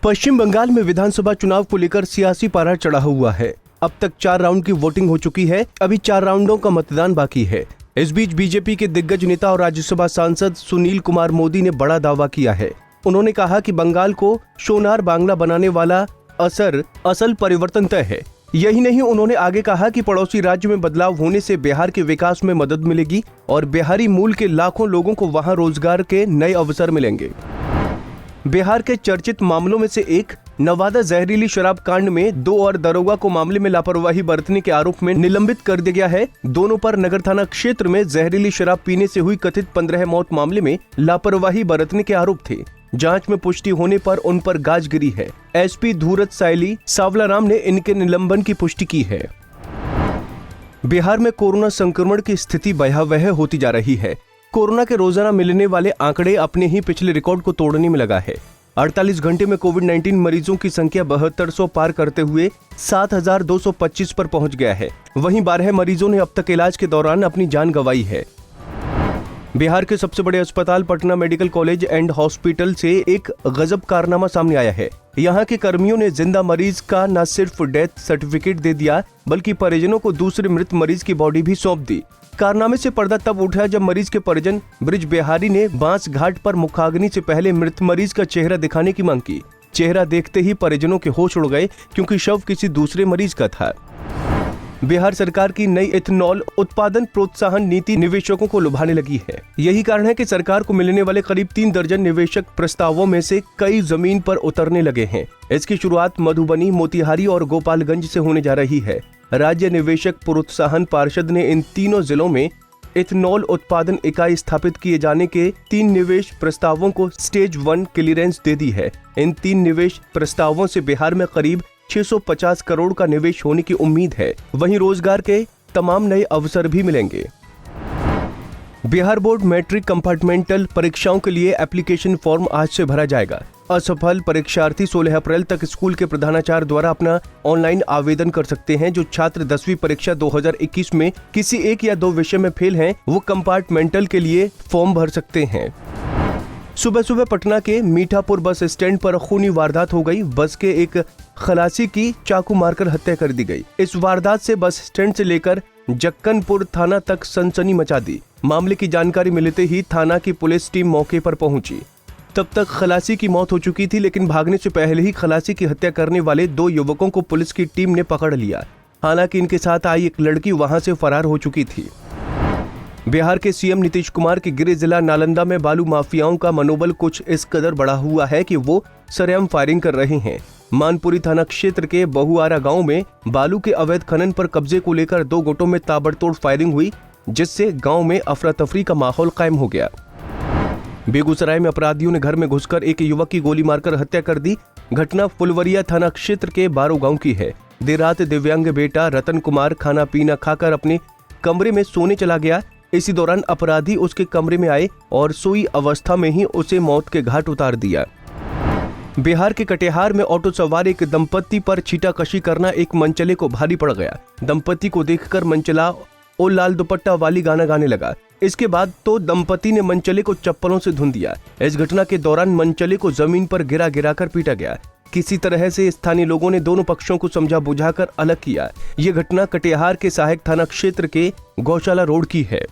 पश्चिम बंगाल में विधानसभा चुनाव को लेकर सियासी पारा चढ़ा हुआ है। अब तक 4 राउंड की वोटिंग हो चुकी है। अभी 4 राउंडों का मतदान बाकी है। इस बीच बीजेपी के दिग्गज नेता और राज्यसभा सांसद सुनील कुमार मोदी ने बड़ा दावा किया है। उन्होंने कहा कि बंगाल को सोनार बांग्ला बनाने वाला असल परिवर्तन तय है। यही नहीं, उन्होंने आगे कहा कि पड़ोसी राज्य में बदलाव होने से बिहार के विकास में मदद मिलेगी और बिहारी मूल के लाखों लोगों को वहां रोजगार के नए अवसर मिलेंगे। बिहार के चर्चित मामलों में से एक नवादा जहरीली शराब कांड में 2 और दरोगा को मामले में लापरवाही बरतने के आरोप में निलंबित कर दिया गया है। दोनों पर नगर थाना क्षेत्र में जहरीली शराब पीने से हुई कथित 15 मौत मामले में लापरवाही बरतने के आरोप थे। जांच में पुष्टि होने पर उन पर गाज गिरी है। एसपी धूरत सायली सावलाराम ने इनके निलंबन की पुष्टि की है। बिहार में कोरोना संक्रमण की स्थिति भयावह होती जा रही है। कोरोना के रोजाना मिलने वाले आंकड़े अपने ही पिछले रिकॉर्ड को तोड़ने में लगा है। 48 घंटे में कोविड-19 मरीजों की संख्या 7200 पार करते हुए 7225 पर पहुंच गया है। वहीं 12 मरीजों ने अब तक इलाज के दौरान अपनी जान गंवाई है। बिहार के सबसे बड़े अस्पताल Patna medical college and hospital से एक गजब कारनामा सामने आया है। यहाँ के कर्मियों ने जिंदा मरीज का न सिर्फ डेथ सर्टिफिकेट दे दिया, बल्कि परिजनों को दूसरे मृत मरीज की बॉडी भी सौंप दी। कारनामे से पर्दा तब उठा जब मरीज के परिजन ब्रिज बिहारी ने बांस घाट पर मुखाग्नि से पहले मृत मरीज का चेहरा दिखाने की मांग की। चेहरा देखते ही परिजनों के होश उड़ गए, क्योंकि शव किसी दूसरे मरीज का था। बिहार सरकार की नई इथेनॉल उत्पादन प्रोत्साहन नीति निवेशकों को लुभाने लगी है। यही कारण है कि सरकार को मिलने वाले करीब 3 दर्जन निवेशक प्रस्तावों में से कई जमीन पर उतरने लगे हैं। इसकी शुरुआत मधुबनी, मोतिहारी और गोपालगंज से होने जा रही है। राज्य निवेशक प्रोत्साहन पार्षद ने इन तीनों जिलों में इथेनॉल उत्पादन इकाई स्थापित किए जाने के 3 निवेश प्रस्तावों को स्टेज 1 क्लियरेंस दे दी है। इन 3 निवेश प्रस्तावों से बिहार में करीब 650 करोड़ का निवेश होने की उम्मीद है। वहीं रोजगार के तमाम नए अवसर भी मिलेंगे। बिहार बोर्ड मैट्रिक कंपार्टमेंटल परीक्षाओं के लिए एप्लीकेशन फॉर्म आज से भरा जाएगा। असफल परीक्षार्थी 16 अप्रैल तक स्कूल के प्रधानाचार्य द्वारा अपना ऑनलाइन आवेदन कर सकते हैं। जो छात्र 10वीं परीक्षा 2021 में किसी 1 या 2 विषय में फेल हैं, वो कंपार्टमेंटल के लिए फॉर्म भर सकते हैं। सुबह सुबह पटना के मीठापुर बस स्टैंड पर खूनी वारदात हो गई। बस के एक खलासी की चाकू मारकर हत्या कर दी गई। इस वारदात से बस स्टैंड से लेकर जक्कनपुर थाना तक सनसनी मचा दी। मामले की जानकारी मिलते ही थाना की पुलिस टीम मौके पर पहुंची। तब तक खलासी की मौत हो चुकी थी, लेकिन भागने से पहले ही खलासी की हत्या करने वाले 2 युवकों को पुलिस की टीम ने पकड़ लिया। हालांकि इनके साथ आई एक लड़की वहां से फरार हो चुकी थी। बिहार के सीएम नीतीश कुमार के गृह जिला नालंदा में बालू माफियाओं का मनोबल कुछ इस कदर बढ़ा हुआ है कि वो सरेआम फायरिंग कर रहे हैं। मानपुरी थाना क्षेत्र के बहुआरा गांव में बालू के अवैध खनन पर कब्जे को लेकर 2 गुटों में ताबड़तोड़ फायरिंग हुई, जिससे गांव में अफरा तफरी का माहौल कायम हो गया। बेगूसराय में अपराधियों ने घर में घुसकर एक युवक की गोली मारकर हत्या कर दी। घटना फुलवरिया थाना क्षेत्र के बारो गांव की है। देर रात दिव्यांग बेटा रतन कुमार खाना पीना खाकर अपने कमरे में सोने चला गया। इसी दौरान अपराधी उसके कमरे में आए और सोई अवस्था में ही उसे मौत के घाट उतार दिया। बिहार के कटिहार में ऑटो सवार एक दंपत्ति पर छीटाकशी करना एक मनचले को भारी पड़ गया। दंपत्ति को देखकर मनचला ओ लाल दुपट्टा वाली गाना गाने लगा। इसके बाद तो दंपति ने मनचले को चप्पलों से धुन दिया। इस घटना के दौरान मनचले को जमीन पर गिरा कर पीटा गया। किसी तरह से स्थानीय लोगों ने दोनों पक्षों को समझा बुझाकर अलग किया। ये घटना कटिहार के सहायक थाना क्षेत्र के गौशाला रोड की है।